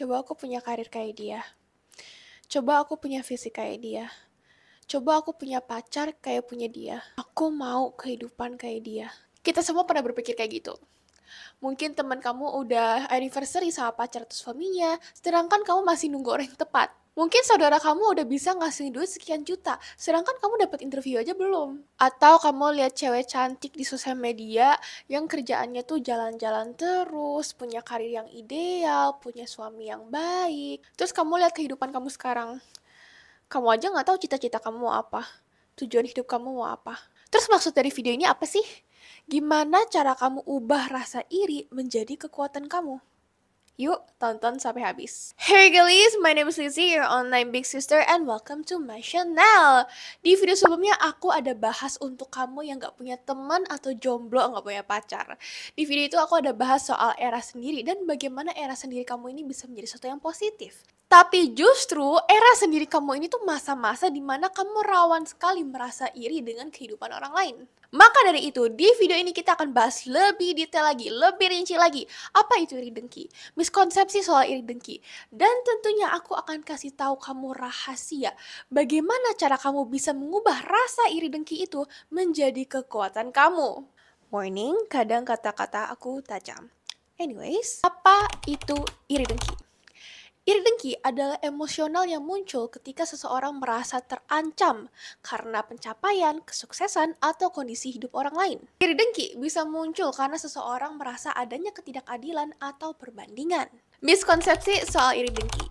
Coba aku punya karir kayak dia. Coba aku punya visi kayak dia. Coba aku punya pacar kayak punya dia. Aku mau kehidupan kayak dia. Kita semua pernah berpikir kayak gitu. Mungkin teman kamu udah anniversary sama pacar atau suaminya, sedangkan kamu masih nunggu orang yang tepat. Mungkin saudara kamu udah bisa ngasih duit sekian juta, sedangkan kamu dapat interview aja belum. Atau kamu lihat cewek cantik di sosial media yang kerjaannya tuh jalan-jalan terus, punya karir yang ideal, punya suami yang baik. Terus kamu lihat kehidupan kamu sekarang. Kamu aja nggak tahu cita-cita kamu mau apa. Tujuan hidup kamu mau apa. Terus maksud dari video ini apa sih? Gimana cara kamu ubah rasa iri menjadi kekuatan kamu? Yuk, tonton sampai habis. Hey guys, my name is Lizzie, your online big sister, and welcome to my channel. Di video sebelumnya, aku ada bahas untuk kamu yang gak punya teman atau jomblo, gak punya pacar. Di video itu aku ada bahas soal era sendiri, dan bagaimana era sendiri kamu ini bisa menjadi sesuatu yang positif. Tapi justru era sendiri kamu ini tuh masa-masa dimana kamu rawan sekali merasa iri dengan kehidupan orang lain. Maka dari itu, di video ini kita akan bahas lebih detail lagi, lebih rinci lagi. Apa itu iri dengki? Miskonsepsi soal iri dengki. Dan tentunya aku akan kasih tahu kamu rahasia. Bagaimana cara kamu bisa mengubah rasa iri dengki itu menjadi kekuatan kamu. Warning, kadang kata-kata aku tajam. Anyways, apa itu iri dengki? Iri dengki adalah emosional yang muncul ketika seseorang merasa terancam karena pencapaian, kesuksesan, atau kondisi hidup orang lain. Iri dengki bisa muncul karena seseorang merasa adanya ketidakadilan atau perbandingan. Miskonsepsi soal iri dengki.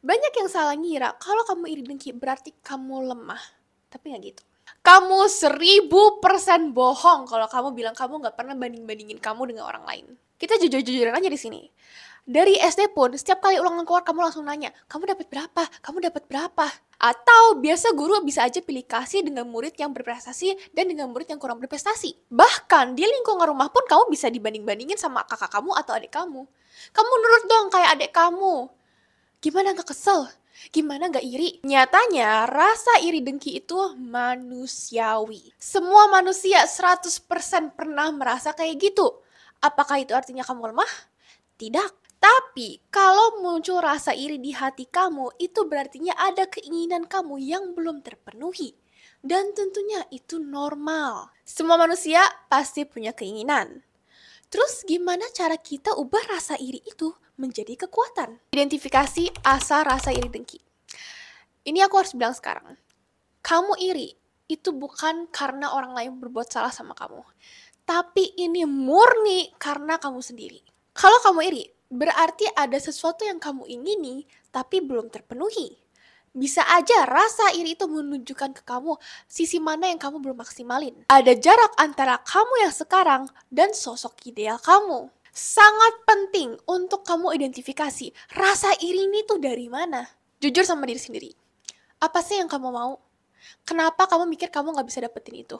Banyak yang salah ngira kalau kamu iri dengki berarti kamu lemah. Tapi nggak gitu. Kamu 1000% bohong kalau kamu bilang kamu nggak pernah banding-bandingin kamu dengan orang lain. Kita jujur-jujuran aja di sini. Dari SD pun, setiap kali ulangan keluar kamu langsung nanya, kamu dapat berapa? Kamu dapat berapa? Atau biasa guru bisa aja pilih kasih dengan murid yang berprestasi dan dengan murid yang kurang berprestasi. Bahkan di lingkungan rumah pun kamu bisa dibanding-bandingin sama kakak kamu atau adik kamu. Kamu nurut dong kayak adik kamu. Gimana gak kesel? Gimana gak iri? Nyatanya, rasa iri dengki itu manusiawi. Semua manusia 100% pernah merasa kayak gitu. Apakah itu artinya kamu lemah? Tidak. Tapi, kalau muncul rasa iri di hati kamu, itu berartinya ada keinginan kamu yang belum terpenuhi. Dan tentunya itu normal. Semua manusia pasti punya keinginan. Terus gimana cara kita ubah rasa iri itu menjadi kekuatan? Identifikasi asal rasa iri dengki. Ini aku harus bilang sekarang. Kamu iri, itu bukan karena orang lain berbuat salah sama kamu. Tapi ini murni karena kamu sendiri. Kalau kamu iri, berarti ada sesuatu yang kamu ingini tapi belum terpenuhi. Bisa aja rasa iri itu menunjukkan ke kamu sisi mana yang kamu belum maksimalin. Ada jarak antara kamu yang sekarang dan sosok ideal kamu. Sangat penting untuk kamu identifikasi rasa iri ini tuh dari mana. Jujur sama diri sendiri. Apa sih yang kamu mau? Kenapa kamu mikir kamu gak bisa dapetin itu?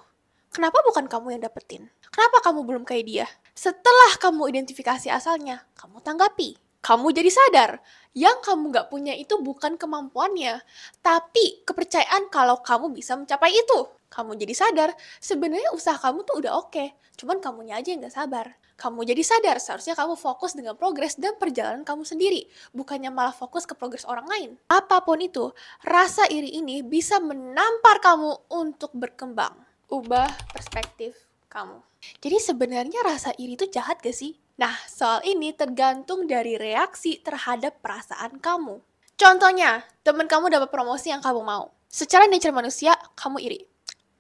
Kenapa bukan kamu yang dapetin? Kenapa kamu belum kayak dia? Setelah kamu identifikasi asalnya, kamu tanggapi. Kamu jadi sadar, yang kamu gak punya itu bukan kemampuannya, tapi kepercayaan kalau kamu bisa mencapai itu. Kamu jadi sadar, sebenarnya usaha kamu tuh udah oke, cuman kamunya aja yang gak sabar. Kamu jadi sadar, seharusnya kamu fokus dengan progres dan perjalanan kamu sendiri, bukannya malah fokus ke progres orang lain. Apapun itu, rasa iri ini bisa menampar kamu untuk berkembang. Ubah perspektif kamu. Jadi sebenarnya rasa iri itu jahat gak sih? Nah, soal ini tergantung dari reaksi terhadap perasaan kamu. Contohnya, temen kamu dapat promosi yang kamu mau. Secara nature manusia, kamu iri.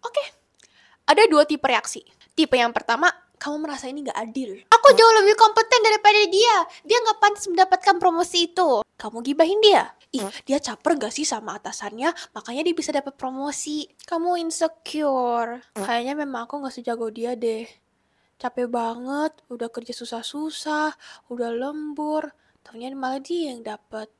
Oke, ada 2 tipe reaksi. Tipe yang pertama, kamu merasa ini gak adil. Aku jauh lebih kompeten daripada dia. Dia gak pantas mendapatkan promosi itu. Kamu gibahin dia. Ih, dia caper gak sih sama atasannya, makanya dia bisa dapat promosi. Kamu insecure. Kayaknya memang aku gak sejago dia deh. Capek banget, udah kerja susah-susah, udah lembur, taunya malah dia yang dapet.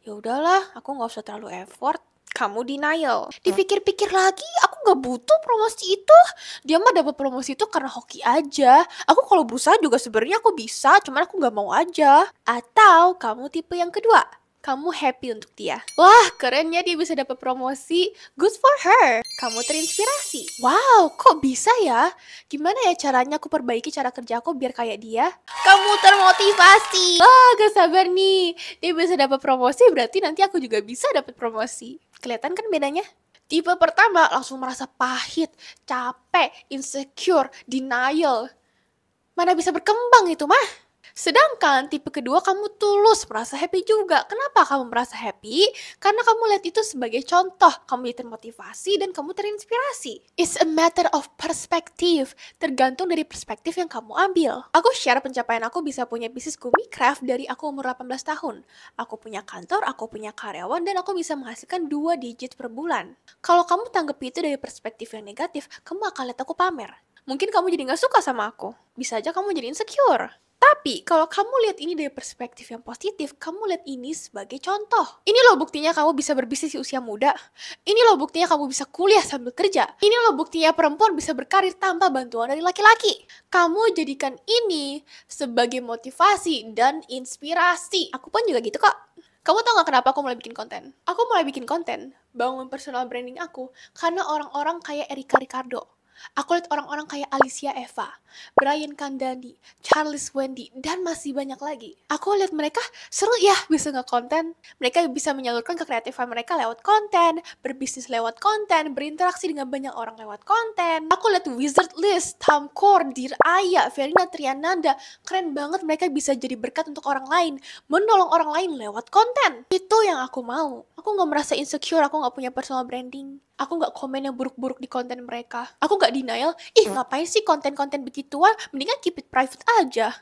Ya udahlah, aku gak usah terlalu effort. Kamu denial. Dipikir-pikir lagi, aku gak butuh promosi itu. Dia mah dapat promosi itu karena hoki aja. Aku kalau berusaha juga sebenarnya aku bisa, cuman aku gak mau aja. Atau kamu tipe yang kedua. kamu happy untuk dia. Wah, kerennya dia bisa dapat promosi. Good for her. Kamu terinspirasi. Wow, kok bisa ya? Gimana ya caranya aku perbaiki cara kerja aku biar kayak dia? Kamu termotivasi. Wah, gak sabar nih. Dia bisa dapat promosi, berarti nanti aku juga bisa dapat promosi. Kelihatan kan bedanya? Tipe pertama langsung merasa pahit, capek, insecure, denial. Mana bisa berkembang itu mah? Sedangkan tipe kedua kamu tulus, merasa happy juga. Kenapa kamu merasa happy? Karena kamu lihat itu sebagai contoh. Kamu termotivasi dan kamu terinspirasi. It's a matter of perspective. Tergantung dari perspektif yang kamu ambil. Aku share pencapaian aku bisa punya bisnis gummy craft dari aku umur 18 tahun. Aku punya kantor, aku punya karyawan, dan aku bisa menghasilkan 2 digit per bulan. Kalau kamu tanggapi itu dari perspektif yang negatif, kamu akan lihat aku pamer. Mungkin kamu jadi gak suka sama aku. Bisa aja kamu jadi insecure. Tapi, kalau kamu lihat ini dari perspektif yang positif, kamu lihat ini sebagai contoh. Ini loh buktinya kamu bisa berbisnis di usia muda. Ini loh buktinya kamu bisa kuliah sambil kerja. Ini loh buktinya perempuan bisa berkarir tanpa bantuan dari laki-laki. Kamu jadikan ini sebagai motivasi dan inspirasi. Aku pun juga gitu kok. Kamu tau gak kenapa aku mulai bikin konten? Aku mulai bikin konten, bangun personal branding aku, karena orang-orang kayak Erika Ricardo. Aku lihat orang-orang kayak Alicia Eva, Brian Kandani, Charles Wendy, dan masih banyak lagi. Aku lihat mereka seru ya bisa nge-konten. Mereka bisa menyalurkan kekreatifan mereka lewat konten, berbisnis lewat konten, berinteraksi dengan banyak orang lewat konten. Aku lihat Wizard List, Tom Core, Dear Aya, Verina Triananda. Keren banget mereka bisa jadi berkat untuk orang lain, menolong orang lain lewat konten. Itu yang aku mau. Aku gak merasa insecure, aku gak punya personal branding. Aku gak komen yang buruk-buruk di konten mereka. Aku gak denial, ngapain sih konten-konten begituan, mendingan keep it private aja.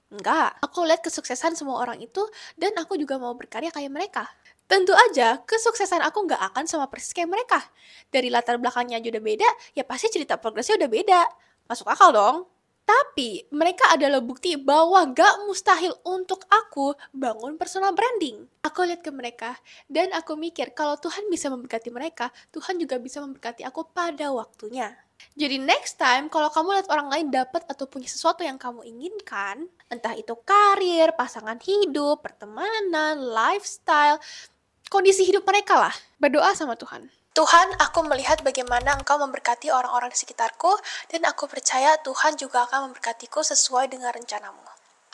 Enggak, aku lihat kesuksesan semua orang itu, dan aku juga mau berkarya kayak mereka. Tentu aja, kesuksesan aku gak akan sama persis kayak mereka. Dari latar belakangnya aja udah beda, ya pasti cerita progresnya udah beda. Masuk akal dong? Tapi, mereka adalah bukti bahwa gak mustahil untuk aku bangun personal branding. Aku lihat ke mereka, dan aku mikir kalau Tuhan bisa memberkati mereka, Tuhan juga bisa memberkati aku pada waktunya. Jadi next time, kalau kamu lihat orang lain dapat atau punya sesuatu yang kamu inginkan, entah itu karir, pasangan hidup, pertemanan, lifestyle, kondisi hidup mereka lah, berdoa sama Tuhan. Tuhan, aku melihat bagaimana Engkau memberkati orang-orang di sekitarku, dan aku percaya Tuhan juga akan memberkatiku sesuai dengan rencanamu.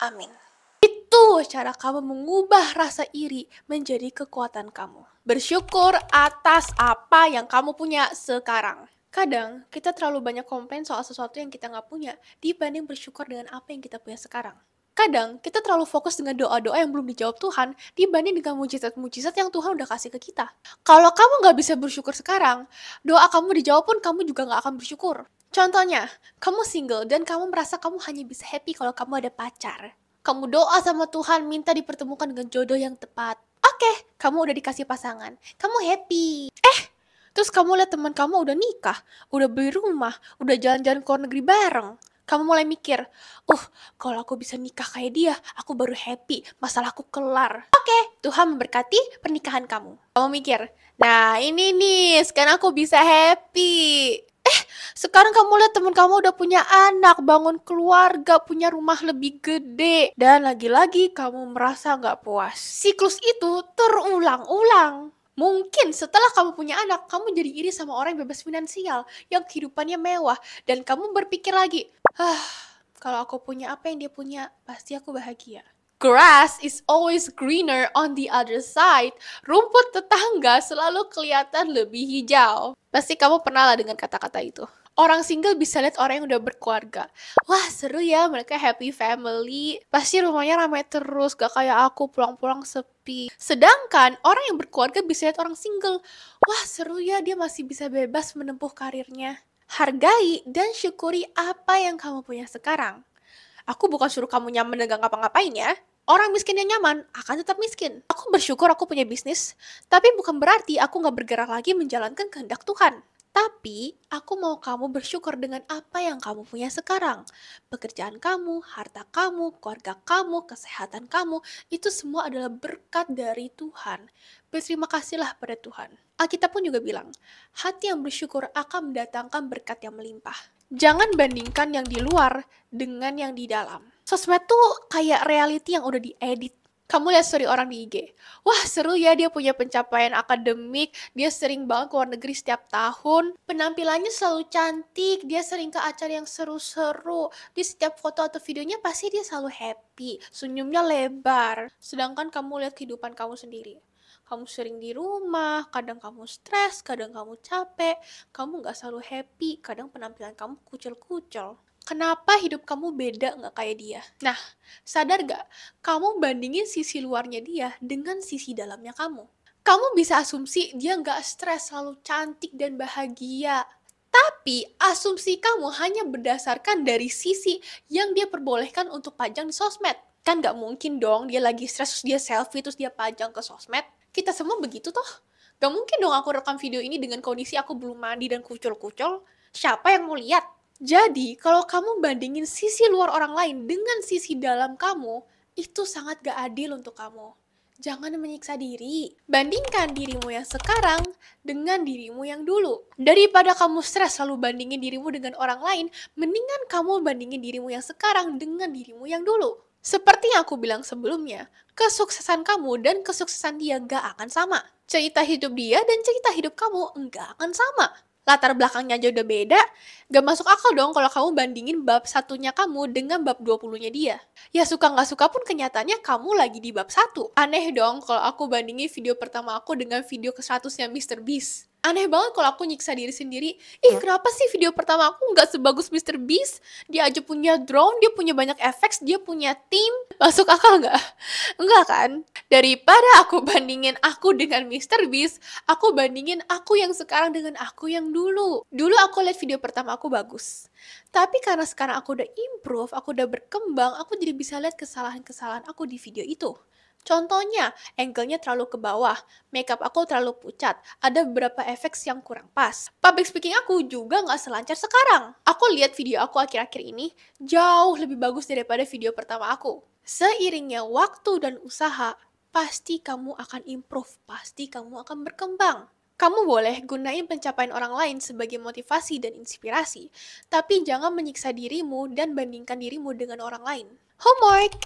Amin. Itu cara kamu mengubah rasa iri menjadi kekuatan kamu. Bersyukur atas apa yang kamu punya sekarang. Kadang, kita terlalu banyak komplain soal sesuatu yang kita nggak punya, dibanding bersyukur dengan apa yang kita punya sekarang. Kadang, kita terlalu fokus dengan doa-doa yang belum dijawab Tuhan, dibanding dengan mujizat-mujizat yang Tuhan udah kasih ke kita. Kalau kamu nggak bisa bersyukur sekarang, doa kamu dijawab pun kamu juga nggak akan bersyukur. Contohnya, kamu single dan kamu merasa kamu hanya bisa happy kalau kamu ada pacar. Kamu doa sama Tuhan, minta dipertemukan dengan jodoh yang tepat. Oke, kamu udah dikasih pasangan. Kamu happy. Terus kamu lihat teman kamu udah nikah, udah beli rumah, udah jalan-jalan ke luar negeri bareng. Kamu mulai mikir, kalau aku bisa nikah kayak dia, aku baru happy, masalahku kelar. Oke, Tuhan memberkati pernikahan kamu. Kamu mikir, nah ini nih, sekarang aku bisa happy. Sekarang kamu lihat teman kamu udah punya anak, bangun keluarga, punya rumah lebih gede. Dan lagi-lagi kamu merasa gak puas. Siklus itu terulang-ulang. Mungkin setelah kamu punya anak, kamu jadi iri sama orang yang bebas finansial, yang kehidupannya mewah, dan kamu berpikir lagi, kalau aku punya apa yang dia punya, pasti aku bahagia. Grass is always greener on the other side. Rumput tetangga selalu kelihatan lebih hijau. Pasti kamu pernah lah dengan kata-kata itu. Orang single bisa lihat orang yang udah berkeluarga. Wah, seru ya, mereka happy family. Pasti rumahnya ramai terus, gak kayak aku pulang-pulang sepi. Sedangkan orang yang berkeluarga bisa lihat orang single. Wah, seru ya, dia masih bisa bebas menempuh karirnya. Hargai dan syukuri apa yang kamu punya sekarang. Aku bukan suruh kamu nyaman dan gak ngapa-ngapain ya. Orang miskin yang nyaman akan tetap miskin. Aku bersyukur aku punya bisnis, tapi bukan berarti aku gak bergerak lagi menjalankan kehendak Tuhan. Tapi, aku mau kamu bersyukur dengan apa yang kamu punya sekarang. Pekerjaan kamu, harta kamu, keluarga kamu, kesehatan kamu, itu semua adalah berkat dari Tuhan. Berterima kasihlah pada Tuhan. Alkitab pun juga bilang, hati yang bersyukur akan mendatangkan berkat yang melimpah. Jangan bandingkan yang di luar dengan yang di dalam. Sosmed tuh kayak reality yang udah diedit. Kamu lihat story orang di IG. Wah, seru ya dia punya pencapaian akademik, dia sering banget ke luar negeri setiap tahun, penampilannya selalu cantik, dia sering ke acara yang seru-seru, di setiap foto atau videonya pasti dia selalu happy, senyumnya lebar. Sedangkan kamu lihat kehidupan kamu sendiri. Kamu sering di rumah, kadang kamu stres, kadang kamu capek, kamu nggak selalu happy, kadang penampilan kamu kucel-kucel. Kenapa hidup kamu beda nggak kayak dia? Nah, sadar gak? Kamu bandingin sisi luarnya dia dengan sisi dalamnya kamu. Kamu bisa asumsi dia nggak stres, selalu cantik dan bahagia. Tapi asumsi kamu hanya berdasarkan dari sisi yang dia perbolehkan untuk pajang di sosmed. Kan nggak mungkin dong dia lagi stres terus dia selfie terus dia pajang ke sosmed. Kita semua begitu toh. Gak mungkin dong aku rekam video ini dengan kondisi aku belum mandi dan kucel-kucel. Siapa yang mau lihat? Jadi, kalau kamu bandingin sisi luar orang lain dengan sisi dalam kamu, itu sangat gak adil untuk kamu. Jangan menyiksa diri. Bandingkan dirimu yang sekarang dengan dirimu yang dulu. Daripada kamu stres selalu bandingin dirimu dengan orang lain, mendingan kamu bandingin dirimu yang sekarang dengan dirimu yang dulu. Seperti yang aku bilang sebelumnya, kesuksesan kamu dan kesuksesan dia gak akan sama. Cerita hidup dia dan cerita hidup kamu enggak akan sama. Latar belakangnya aja udah beda, gak masuk akal dong kalau kamu bandingin bab satunya kamu dengan bab 20-nya dia. Ya suka gak suka pun kenyataannya kamu lagi di bab 1. Aneh dong kalau aku bandingin video pertama aku dengan video ke-100-nya Mr. Beast. Aneh banget kalau aku nyiksa diri sendiri. Kenapa sih video pertama aku nggak sebagus Mr. Beast? Dia aja punya drone, dia punya banyak efek, dia punya tim. Masuk akal nggak? Enggak kan? Daripada aku bandingin aku dengan Mr. Beast, aku bandingin aku yang sekarang dengan aku yang dulu. Dulu aku lihat video pertama aku bagus. Tapi karena sekarang aku udah improve, aku udah berkembang, aku jadi bisa lihat kesalahan-kesalahan aku di video itu. Contohnya, angle-nya terlalu ke bawah, makeup aku terlalu pucat, ada beberapa efek yang kurang pas. Public speaking aku juga nggak selancar sekarang. Aku lihat video aku akhir-akhir ini jauh lebih bagus daripada video pertama aku. Seiringnya waktu dan usaha, pasti kamu akan improve, pasti kamu akan berkembang. Kamu boleh gunain pencapaian orang lain sebagai motivasi dan inspirasi, tapi jangan menyiksa dirimu dan bandingkan dirimu dengan orang lain. Homework!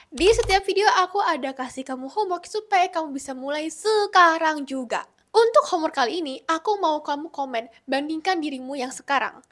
Di setiap video aku ada kasih kamu homework supaya kamu bisa mulai sekarang juga. Untuk homework kali ini, aku mau kamu komen bandingkan dirimu yang sekarang.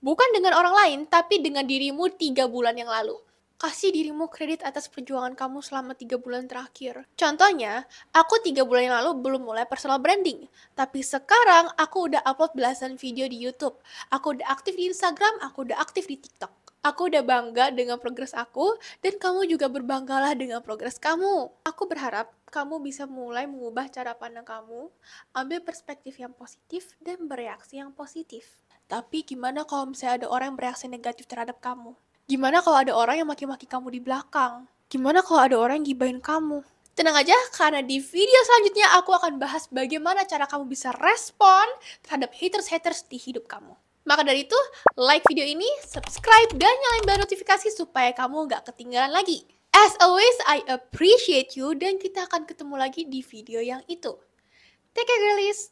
Bukan dengan orang lain, tapi dengan dirimu 3 bulan yang lalu. Kasih dirimu kredit atas perjuangan kamu selama 3 bulan terakhir. Contohnya, aku 3 bulan yang lalu belum mulai personal branding. Tapi sekarang aku udah upload belasan video di YouTube. Aku udah aktif di Instagram, aku udah aktif di TikTok. Aku udah bangga dengan progres aku, dan kamu juga berbanggalah dengan progres kamu. Aku berharap kamu bisa mulai mengubah cara pandang kamu, ambil perspektif yang positif, dan bereaksi yang positif. Tapi gimana kalau misalnya ada orang yang bereaksi negatif terhadap kamu? Gimana kalau ada orang yang maki-maki kamu di belakang? Gimana kalau ada orang yang gibahin kamu? Tenang aja, karena di video selanjutnya aku akan bahas bagaimana cara kamu bisa respon terhadap haters-haters di hidup kamu. Maka dari itu, like video ini, subscribe, dan nyalain bell notifikasi supaya kamu nggak ketinggalan lagi. As always, I appreciate you, dan kita akan ketemu lagi di video yang itu. Take care, girlies!